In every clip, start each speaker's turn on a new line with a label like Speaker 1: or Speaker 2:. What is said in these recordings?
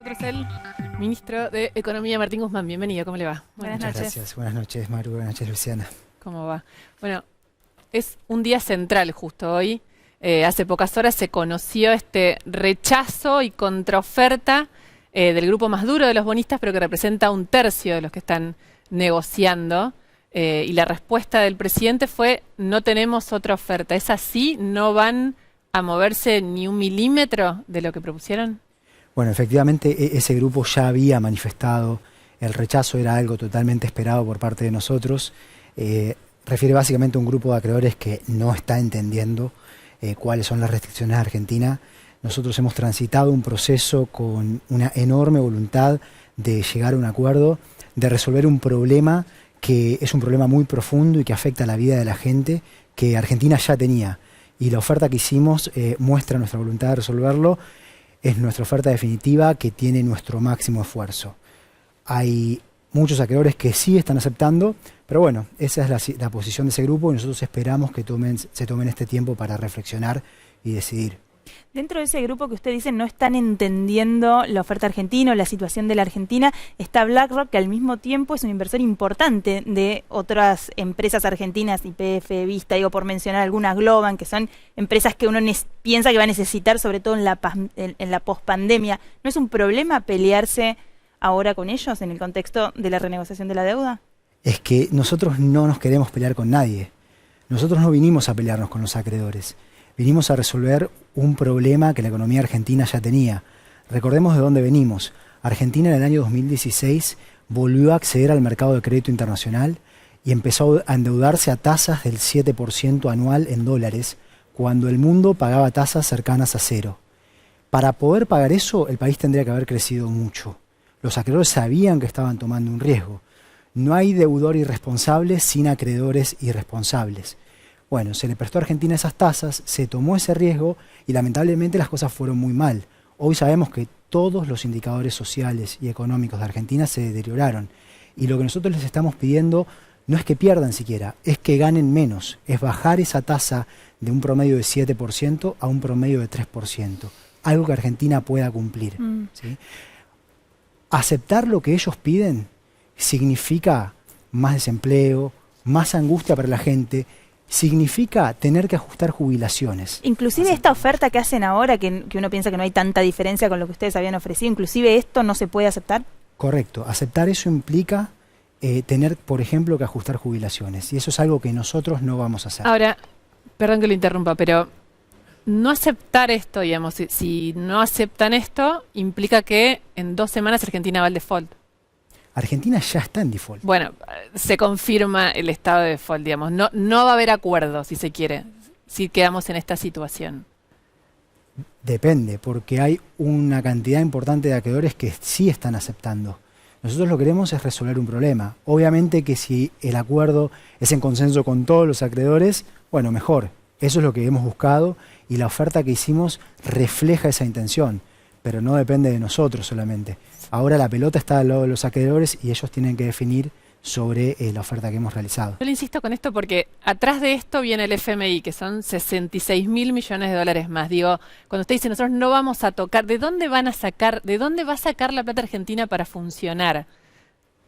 Speaker 1: nosotros el ministro de Economía, Martín Guzmán. Bienvenido, ¿cómo le va?
Speaker 2: Buenas noches. Gracias. Buenas noches, Maru. Buenas noches, Luciana.
Speaker 1: ¿Cómo va? Bueno, es un día central justo hoy. Hace pocas horas se conoció este rechazo y contraoferta del grupo más duro de los bonistas, pero que representa un tercio de los que están negociando. Y la respuesta del presidente fue: no tenemos otra oferta. ¿Es así? ¿No van a moverse ni un milímetro de lo que propusieron?
Speaker 2: Bueno, efectivamente ese grupo ya había manifestado el rechazo, era algo totalmente esperado por parte de nosotros. Refiere básicamente a un grupo de acreedores que no está entendiendo cuáles son las restricciones de Argentina. Nosotros hemos transitado un proceso con una enorme voluntad de llegar a un acuerdo, de resolver un problema que es un problema muy profundo y que afecta a la vida de la gente, que Argentina ya tenía. Y la oferta que hicimos muestra nuestra voluntad de resolverlo. Es nuestra oferta definitiva que tiene nuestro máximo esfuerzo. Hay muchos acreedores que sí están aceptando, pero bueno, esa es la posición de ese grupo y nosotros esperamos que se tomen este tiempo para reflexionar y decidir.
Speaker 3: Dentro de ese grupo que usted dice no están entendiendo la oferta argentina o la situación de la Argentina, está BlackRock, que al mismo tiempo es un inversor importante de otras empresas argentinas, YPF, Vista, digo por mencionar algunas, Globan, que son empresas que uno piensa que va a necesitar, sobre todo en la pospandemia. ¿No es un problema pelearse ahora con ellos en el contexto de la renegociación de la deuda?
Speaker 2: Es que nosotros no nos queremos pelear con nadie. Nosotros no vinimos a pelearnos con los acreedores. Vinimos a resolver un problema que la economía argentina ya tenía. Recordemos de dónde venimos. Argentina en el año 2016 volvió a acceder al mercado de crédito internacional y empezó a endeudarse a tasas del 7% anual en dólares, cuando el mundo pagaba tasas cercanas a cero. Para poder pagar eso, el país tendría que haber crecido mucho. Los acreedores sabían que estaban tomando un riesgo. No hay deudor irresponsable sin acreedores irresponsables. Bueno, se le prestó a Argentina esas tasas, se tomó ese riesgo y lamentablemente las cosas fueron muy mal. Hoy sabemos que todos los indicadores sociales y económicos de Argentina se deterioraron. Y lo que nosotros les estamos pidiendo no es que pierdan siquiera, es que ganen menos. Es bajar esa tasa de un promedio de 7% a un promedio de 3%. Algo que Argentina pueda cumplir. ¿Sí? Aceptar lo que ellos piden significa más desempleo, más angustia para la gente. Significa tener que ajustar jubilaciones.
Speaker 3: Inclusive esta oferta que hacen ahora, que uno piensa que no hay tanta diferencia con lo que ustedes habían ofrecido, inclusive esto no se puede aceptar.
Speaker 2: Correcto. Aceptar eso implica tener, por ejemplo, que ajustar jubilaciones. Y eso es algo que nosotros no vamos a hacer.
Speaker 1: Ahora, perdón que lo interrumpa, pero no aceptar esto, digamos, si no aceptan esto, implica que en 2 semanas Argentina va al default.
Speaker 2: Argentina ya está en default.
Speaker 1: Bueno, se confirma el estado de default, digamos. No va a haber acuerdo, si se quiere, si quedamos en esta situación.
Speaker 2: Depende, porque hay una cantidad importante de acreedores que sí están aceptando. Nosotros lo que queremos es resolver un problema. Obviamente que si el acuerdo es en consenso con todos los acreedores, bueno, mejor. Eso es lo que hemos buscado y la oferta que hicimos refleja esa intención, pero no depende de nosotros solamente. Ahora la pelota está al lado de los acreedores y ellos tienen que definir sobre la oferta que hemos realizado.
Speaker 1: Yo le insisto con esto porque atrás de esto viene el FMI, que son 66.000 millones de dólares más. Digo, cuando usted dice nosotros no vamos a tocar, ¿de dónde van a sacar, de dónde va a sacar la plata Argentina para funcionar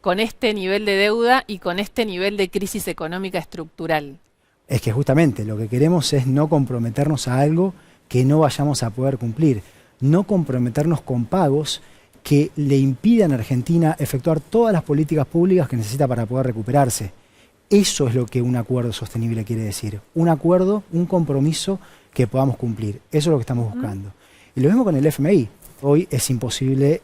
Speaker 1: con este nivel de deuda y con este nivel de crisis económica estructural?
Speaker 2: Es que justamente lo que queremos es no comprometernos a algo que no vayamos a poder cumplir, no comprometernos con pagos que le impidan a Argentina efectuar todas las políticas públicas que necesita para poder recuperarse. Eso es lo que un acuerdo sostenible quiere decir. Un acuerdo, un compromiso que podamos cumplir. Eso es lo que estamos buscando. Y lo mismo con el FMI. Hoy es imposible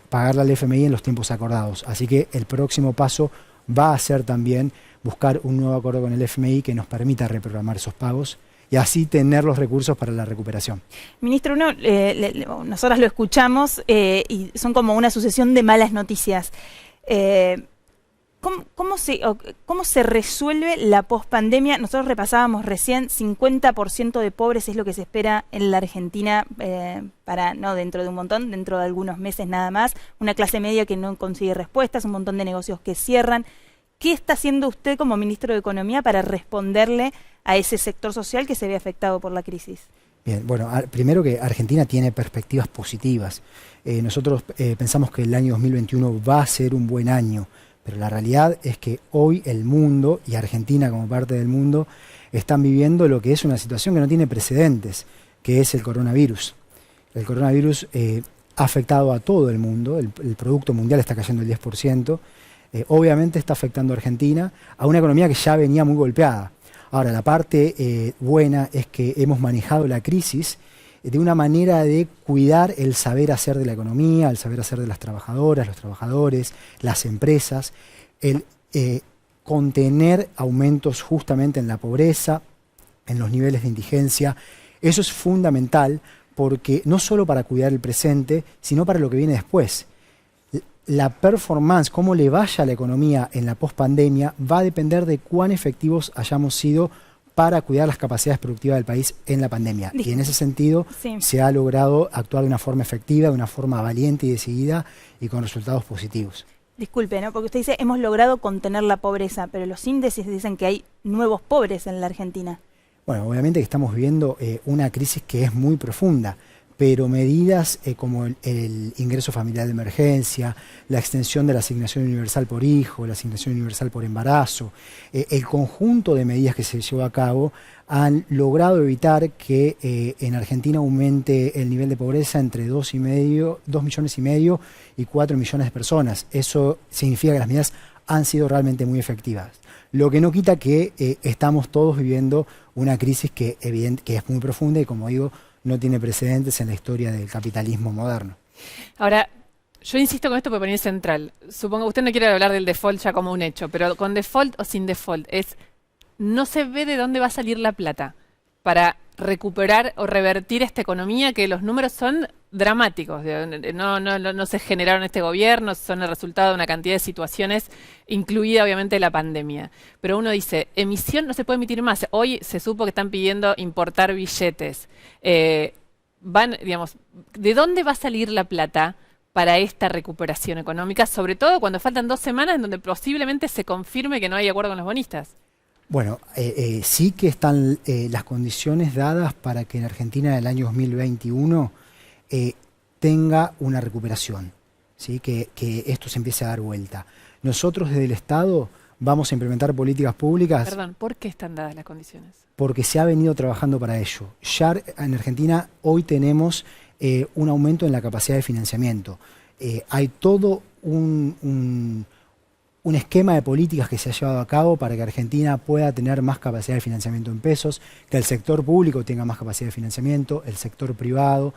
Speaker 2: pagarle al FMI en los tiempos acordados. Así que el próximo paso va a ser también buscar un nuevo acuerdo con el FMI que nos permita reprogramar esos pagos y así tener los recursos para la recuperación.
Speaker 3: Ministro, nosotros lo escuchamos y son como una sucesión de malas noticias. ¿Cómo se resuelve la pospandemia? Nosotros repasábamos recién, 50% de pobres es lo que se espera en la Argentina no dentro de un montón, dentro de algunos meses nada más. Una clase media que no consigue respuestas, un montón de negocios que cierran. ¿Qué está haciendo usted como ministro de Economía para responderle a ese sector social que se ve afectado por la crisis?
Speaker 2: Bien, bueno, primero que Argentina tiene perspectivas positivas. Nosotros pensamos que el año 2021 va a ser un buen año, pero la realidad es que hoy el mundo, y Argentina como parte del mundo, están viviendo lo que es una situación que no tiene precedentes, que es el coronavirus. El coronavirus ha afectado a todo el mundo, el Producto Mundial está cayendo el 10%, obviamente está afectando a Argentina, a una economía que ya venía muy golpeada. Ahora, la parte buena es que hemos manejado la crisis de una manera de cuidar el saber hacer de la economía, el saber hacer de las trabajadoras, los trabajadores, las empresas, el contener aumentos justamente en la pobreza, en los niveles de indigencia. Eso es fundamental porque no solo para cuidar el presente, sino para lo que viene después. La performance, cómo le vaya a la economía en la pospandemia, va a depender de cuán efectivos hayamos sido para cuidar las capacidades productivas del país en la pandemia. Y en ese sentido se ha logrado actuar de una forma efectiva, de una forma valiente y decidida y con resultados positivos.
Speaker 3: Disculpe, ¿no? Porque usted dice, hemos logrado contener la pobreza, pero los índices dicen que hay nuevos pobres en la Argentina.
Speaker 2: Bueno, obviamente que estamos viviendo una crisis que es muy profunda, pero medidas como el ingreso familiar de emergencia, la extensión de la asignación universal por hijo, la asignación universal por embarazo, el conjunto de medidas que se llevó a cabo han logrado evitar que en Argentina aumente el nivel de pobreza entre 2 millones y medio y 4 millones de personas. Eso significa que las medidas han sido realmente muy efectivas. Lo que no quita que estamos todos viviendo una crisis que es muy profunda y, como digo, no tiene precedentes en la historia del capitalismo moderno.
Speaker 1: Ahora, yo insisto con esto porque para mí es central. Supongo que usted no quiere hablar del default ya como un hecho, pero con default o sin default, no se ve de dónde va a salir la plata para recuperar o revertir esta economía, que los números son dramáticos. No se generaron este gobierno, son el resultado de una cantidad de situaciones, incluida obviamente la pandemia. Pero uno dice, emisión no se puede emitir más. Hoy se supo que están pidiendo importar billetes. Digamos, ¿de dónde va a salir la plata para esta recuperación económica? Sobre todo cuando faltan 2 semanas en donde posiblemente se confirme que no hay acuerdo con los bonistas.
Speaker 2: Bueno, sí que están las condiciones dadas para que en Argentina en el año 2021 tenga una recuperación, ¿sí? Que esto se empiece a dar vuelta. Nosotros desde el Estado vamos a implementar políticas públicas.
Speaker 1: Perdón, ¿por qué están dadas las condiciones?
Speaker 2: Porque se ha venido trabajando para ello. Ya en Argentina hoy tenemos un aumento en la capacidad de financiamiento. Hay todo un esquema de políticas que se ha llevado a cabo para que Argentina pueda tener más capacidad de financiamiento en pesos, que el sector público tenga más capacidad de financiamiento, el sector privado,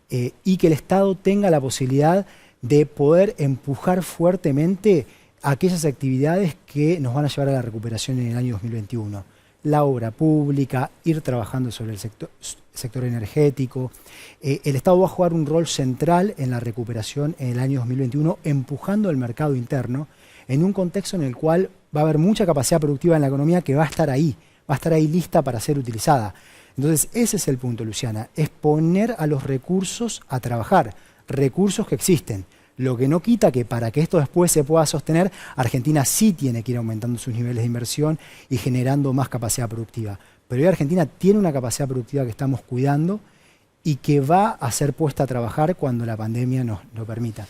Speaker 2: y que el Estado tenga la posibilidad de poder empujar fuertemente aquellas actividades que nos van a llevar a la recuperación en el año 2021. La obra pública, ir trabajando sobre el sector energético. El Estado va a jugar un rol central en la recuperación en el año 2021, empujando el mercado interno en un contexto en el cual va a haber mucha capacidad productiva en la economía que va a estar ahí lista para ser utilizada. Entonces ese es el punto, Luciana, es poner a los recursos a trabajar, recursos que existen. Lo que no quita que para que esto después se pueda sostener, Argentina sí tiene que ir aumentando sus niveles de inversión y generando más capacidad productiva. Pero hoy Argentina tiene una capacidad productiva que estamos cuidando y que va a ser puesta a trabajar cuando la pandemia nos lo permita.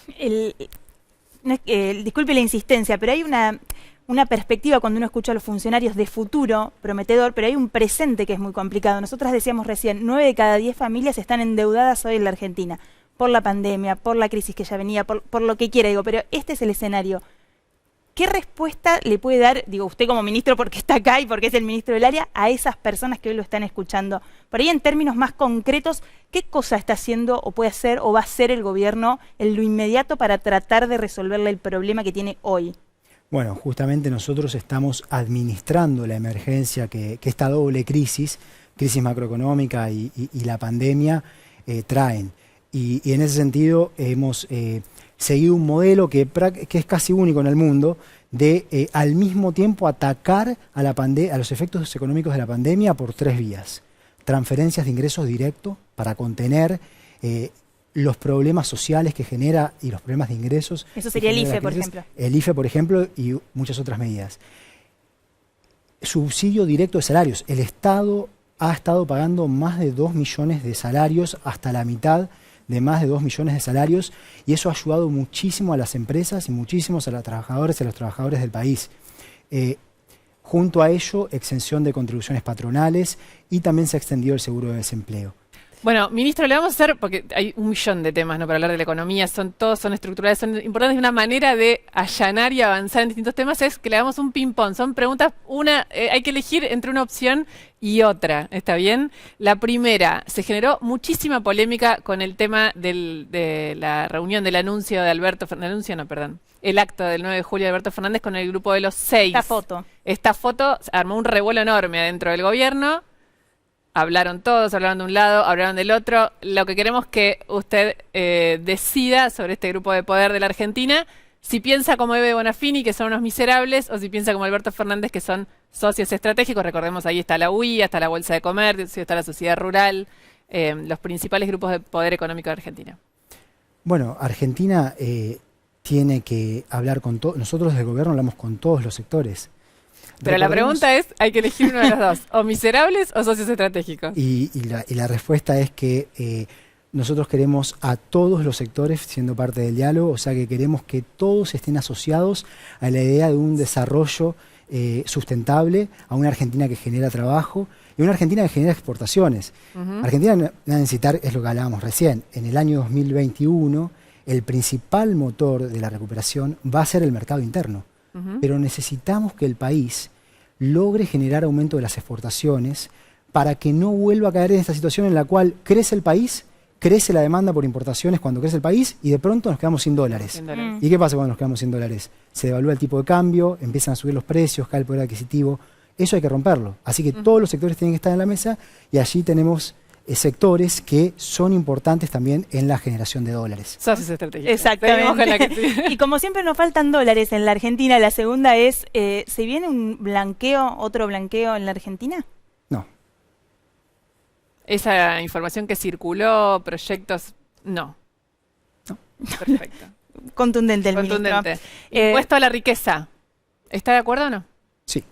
Speaker 3: Disculpe la insistencia, pero hay una perspectiva cuando uno escucha a los funcionarios de futuro prometedor, pero hay un presente que es muy complicado. Nosotras decíamos recién, 9 de cada 10 familias están endeudadas hoy en la Argentina, por la pandemia, por la crisis que ya venía, por lo que quiera, digo, pero este es el escenario. ¿Qué respuesta le puede dar, digo, usted como ministro porque está acá y porque es el ministro del área, a esas personas que hoy lo están escuchando? Por ahí en términos más concretos, ¿qué cosa está haciendo o puede hacer o va a hacer el gobierno en lo inmediato para tratar de resolverle el problema que tiene hoy?
Speaker 2: Bueno, justamente nosotros estamos administrando la emergencia que esta doble crisis macroeconómica y la pandemia traen. Y en ese sentido hemos seguido un modelo que es casi único en el mundo de al mismo tiempo atacar a los efectos económicos de la pandemia por 3 vías. Transferencias de ingresos directos para contener los problemas sociales que genera y los problemas de ingresos.
Speaker 3: Eso sería el IFE, por ejemplo.
Speaker 2: El IFE, por ejemplo, y muchas otras medidas. Subsidio directo de salarios. El Estado ha estado pagando más de 2 millones de salarios, hasta la mitad de más de 2 millones de salarios, y eso ha ayudado muchísimo a las empresas y muchísimo a las trabajadoras y a los trabajadores del país. Junto a ello, exención de contribuciones patronales y también se ha extendido el seguro de desempleo.
Speaker 1: Bueno, ministro, le vamos a hacer, porque hay un millón de temas, ¿no?, para hablar de la economía, todos son estructurales, son importantes, y una manera de allanar y avanzar en distintos temas es que le hagamos un ping-pong. Son preguntas, hay que elegir entre una opción y otra, ¿está bien? La primera, se generó muchísima polémica con el tema de la reunión del anuncio de Alberto Fernández, el acto del 9 de julio de Alberto Fernández con el grupo de los 6. Esta foto armó un revuelo enorme adentro del gobierno. Hablaron todos, hablaron de un lado, hablaron del otro. Lo que queremos es que usted decida sobre este grupo de poder de la Argentina, si piensa como Eve Bonafini, que son unos miserables, o si piensa como Alberto Fernández, que son socios estratégicos. Recordemos, ahí está la UIA, está la Bolsa de Comercio, está la Sociedad Rural, los principales grupos de poder económico de Argentina.
Speaker 2: Bueno, Argentina tiene que hablar con todos. Nosotros desde el gobierno hablamos con todos los sectores.
Speaker 1: Pero la pregunta es, hay que elegir uno de los dos, o miserables o socios estratégicos.
Speaker 2: Y la respuesta es que nosotros queremos a todos los sectores siendo parte del diálogo, o sea que queremos que todos estén asociados a la idea de un desarrollo sustentable, a una Argentina que genera trabajo y una Argentina que genera exportaciones. Argentina va a necesitar, es lo que hablábamos recién, en el año 2021 el principal motor de la recuperación va a ser el mercado interno. Pero necesitamos que el país logre generar aumento de las exportaciones para que no vuelva a caer en esta situación en la cual crece el país, crece la demanda por importaciones cuando crece el país y de pronto nos quedamos sin dólares. ¿Y qué pasa cuando nos quedamos sin dólares? Se devalúa el tipo de cambio, empiezan a subir los precios, cae el poder adquisitivo. Eso hay que romperlo. Así que todos los sectores tienen que estar en la mesa y allí tenemos sectores que son importantes también en la generación de dólares.
Speaker 1: Socios estratégicos.
Speaker 3: Exactamente. Y como siempre nos faltan dólares en la Argentina, la segunda es, ¿se viene un blanqueo, otro blanqueo en la Argentina?
Speaker 2: No.
Speaker 1: Esa información que circuló, proyectos, no. Perfecto.
Speaker 3: Contundente el
Speaker 1: Contundente.
Speaker 3: ministro.
Speaker 1: Impuesto a la riqueza. ¿Está de acuerdo o no?
Speaker 2: Sí.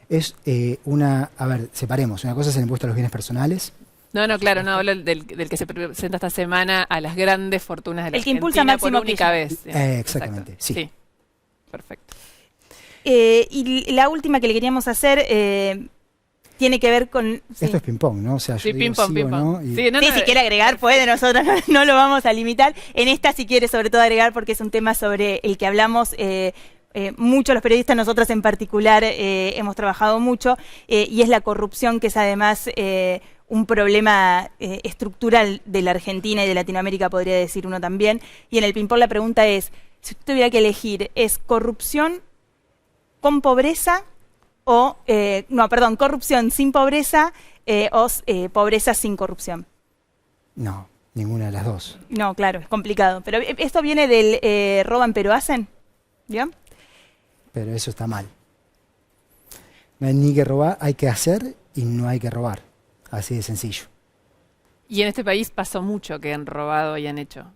Speaker 2: Es a ver, separemos. Una cosa es el impuesto a los bienes personales.
Speaker 1: No, claro, no hablo del que se presenta esta semana a las grandes fortunas de la
Speaker 3: el que
Speaker 1: Argentina
Speaker 3: impulsa Máximo
Speaker 1: por única vez.
Speaker 2: Exactamente, sí.
Speaker 1: Perfecto.
Speaker 3: Y la última que le queríamos hacer tiene que ver con...
Speaker 2: Esto es ping-pong, ¿no? O sea, yo digo sí o no. Y...
Speaker 3: Sí, si quiere agregar puede, nosotros no lo vamos a limitar. En esta si quiere sobre todo agregar porque es un tema sobre el que hablamos... muchos los periodistas, nosotros en particular, hemos trabajado mucho, y es la corrupción, que es además un problema estructural de la Argentina y de Latinoamérica, podría decir uno también. Y en el ping-pong la pregunta es, si usted tuviera que elegir, ¿es corrupción con pobreza o, corrupción sin pobreza o pobreza sin corrupción?
Speaker 2: No, ninguna de las dos.
Speaker 3: No, claro, es complicado. Pero esto viene del roban pero hacen, ¿bien?
Speaker 2: Pero eso está mal. No hay ni que robar, hay que hacer y no hay que robar. Así de sencillo.
Speaker 1: Y en este país pasó mucho que han robado y han hecho.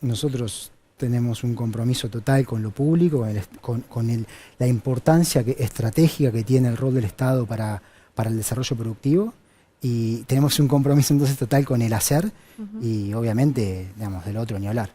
Speaker 2: Nosotros tenemos un compromiso total con lo público, con la importancia estratégica que tiene el rol del Estado para el desarrollo productivo, y tenemos un compromiso entonces total con el hacer y obviamente, digamos, del otro ni hablar.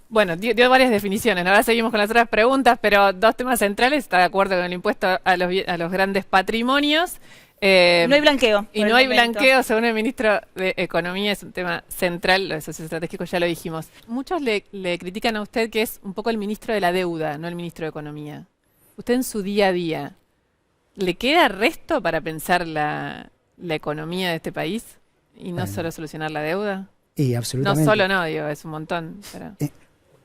Speaker 1: Bueno, dio varias definiciones. Ahora seguimos con las otras preguntas, pero dos temas centrales. ¿Está de acuerdo con el impuesto a los grandes patrimonios?
Speaker 3: No hay blanqueo.
Speaker 1: Y no hay blanqueo, según el ministro de Economía, es un tema central. Lo de socios estratégicos ya lo dijimos. Muchos le critican a usted que es un poco el ministro de la deuda, no el ministro de Economía. Usted en su día a día, ¿le queda resto para pensar la economía de este país y no solo solucionar la deuda?
Speaker 2: Y absolutamente.
Speaker 1: No solo no, digo, es un montón. Pero...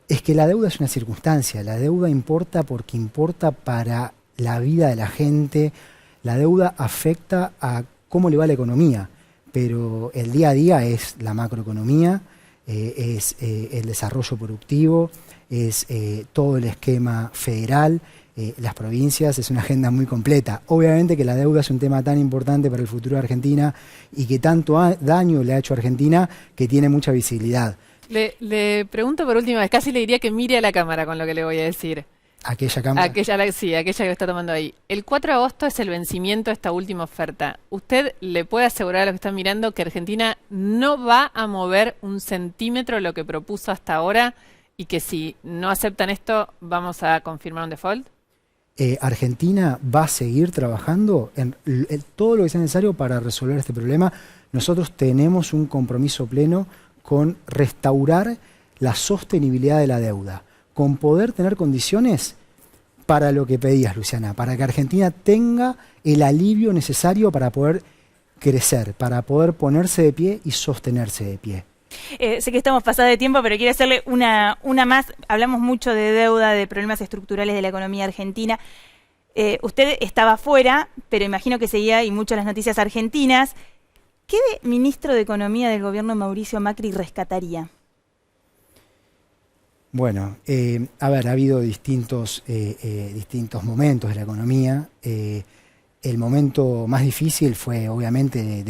Speaker 2: Es que la deuda es una circunstancia. La deuda importa porque importa para la vida de la gente. La deuda afecta a cómo le va la economía. Pero el día a día es la macroeconomía, es el desarrollo productivo, es todo el esquema federal, las provincias, es una agenda muy completa. Obviamente que la deuda es un tema tan importante para el futuro de Argentina y que tanto daño le ha hecho a Argentina que tiene mucha visibilidad.
Speaker 1: Le pregunto por última vez, casi le diría que mire a la cámara con lo que le voy a decir.
Speaker 2: aquella cámara.
Speaker 1: Sí, aquella que está tomando ahí. El 4 de agosto es el vencimiento de esta última oferta. ¿Usted le puede asegurar a los que están mirando que Argentina no va a mover un centímetro lo que propuso hasta ahora y que si no aceptan esto vamos a confirmar un default?
Speaker 2: Argentina va a seguir trabajando en todo lo que sea necesario para resolver este problema. Nosotros tenemos un compromiso pleno con restaurar la sostenibilidad de la deuda, con poder tener condiciones para lo que pedías, Luciana, para que Argentina tenga el alivio necesario para poder crecer, para poder ponerse de pie y sostenerse de pie.
Speaker 3: Sé que estamos pasados de tiempo, pero quiero hacerle una más. Hablamos mucho de deuda, de problemas estructurales de la economía argentina. Usted estaba fuera, pero imagino que seguía y mucho las noticias argentinas. ¿Qué ministro de Economía del gobierno de Mauricio Macri rescataría?
Speaker 2: Bueno, a ver, ha habido distintos momentos de la economía. El momento más difícil fue, obviamente,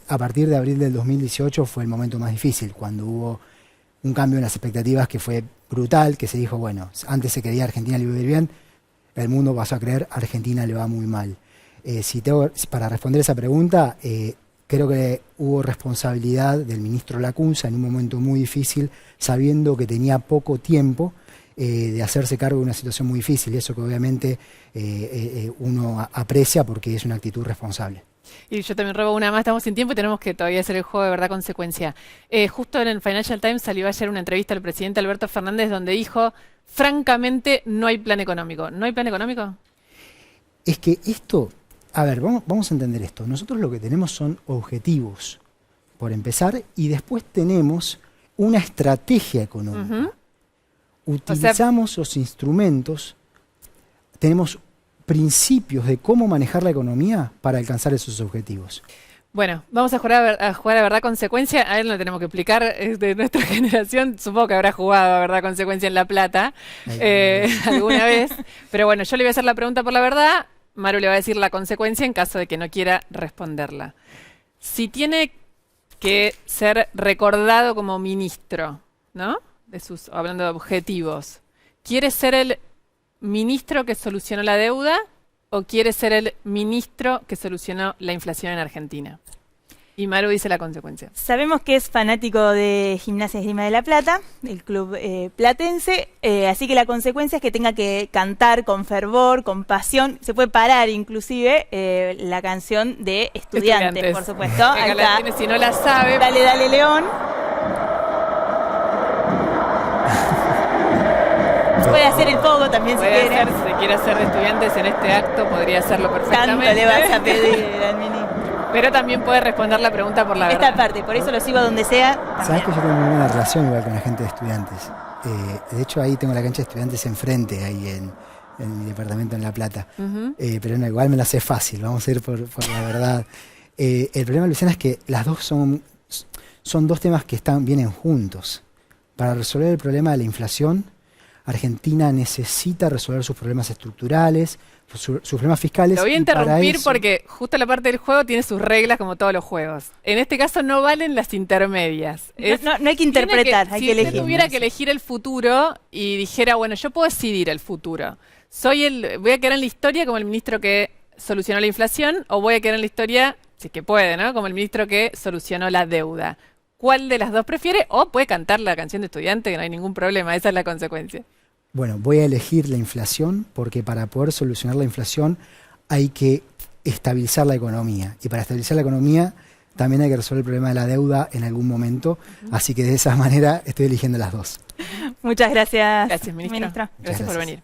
Speaker 2: a partir de abril del 2018 fue el momento más difícil, cuando hubo un cambio en las expectativas que fue brutal, que se dijo, bueno, antes se creía Argentina le iba a ir bien, el mundo pasó a creer Argentina le va muy mal. Para responder esa pregunta, creo que hubo responsabilidad del ministro Lacunza en un momento muy difícil, sabiendo que tenía poco tiempo de hacerse cargo de una situación muy difícil, y eso que obviamente uno aprecia porque es una actitud responsable.
Speaker 1: Y yo también robo una más, estamos sin tiempo y tenemos que todavía hacer el juego de verdad-consecuencia. Justo en el Financial Times salió ayer una entrevista al presidente Alberto Fernández donde dijo, francamente, no hay plan económico. ¿No hay plan económico?
Speaker 2: Es que esto, a ver, vamos a entender esto. Nosotros lo que tenemos son objetivos, por empezar, y después tenemos una estrategia económica. Utilizamos los instrumentos, tenemos principios de cómo manejar la economía para alcanzar esos objetivos.
Speaker 1: Bueno, vamos a jugar a verdad-consecuencia. A él no tenemos que explicar, es de nuestra generación. Supongo que habrá jugado a verdad-consecuencia en La Plata alguna vez. Pero bueno, yo le voy a hacer la pregunta por la verdad. Maru le va a decir la consecuencia en caso de que no quiera responderla. Si tiene que ser recordado como ministro, ¿no? Hablando de objetivos, ¿quiere ser el ministro que solucionó la deuda o quiere ser el ministro que solucionó la inflación en Argentina? Y Maru dice la consecuencia.
Speaker 3: Sabemos que es fanático de Gimnasia y Esgrima de La Plata, el club platense, así que la consecuencia es que tenga que cantar con fervor, con pasión. Se puede parar inclusive la canción de Estudiantes, por supuesto.
Speaker 1: Acá tiene, si no la sabe.
Speaker 3: Dale, dale, León. Puede hacer el pogo también si quiere.
Speaker 1: Si quiere hacer de Estudiantes en este acto, podría hacerlo perfectamente.
Speaker 3: Tanto le vas a pedir al ministro.
Speaker 1: Pero también puede responder la pregunta por la verdad.
Speaker 3: Esta parte, por eso lo sigo a donde sea.
Speaker 2: Sabes que yo tengo muy buena relación igual con la gente de Estudiantes. De hecho, ahí tengo la cancha de Estudiantes enfrente, ahí en mi departamento en La Plata. Pero no, igual me la sé fácil, vamos a ir por la verdad. El problema, Luciana, es que las dos son dos temas que vienen juntos. Para resolver el problema de la inflación, Argentina necesita resolver sus problemas estructurales, sus problemas fiscales.
Speaker 1: Lo voy a interrumpir porque justo la parte del juego tiene sus reglas como todos los juegos. En este caso no valen las intermedias.
Speaker 3: No hay que interpretar, hay que elegir.
Speaker 1: Si usted tuviera que elegir el futuro y dijera, bueno, yo puedo decidir el futuro. Voy a quedar en la historia como el ministro que solucionó la inflación o voy a quedar en la historia, si es que puede, ¿no? Como el ministro que solucionó la deuda. ¿Cuál de las dos prefiere? O puede cantar la canción de Estudiante, que no hay ningún problema, esa es la consecuencia.
Speaker 2: Bueno, voy a elegir la inflación porque para poder solucionar la inflación hay que estabilizar la economía. Y para estabilizar la economía también hay que resolver el problema de la deuda en algún momento. Así que de esa manera estoy eligiendo las dos.
Speaker 3: Muchas gracias.
Speaker 1: Gracias, ministro. Gracias por venir.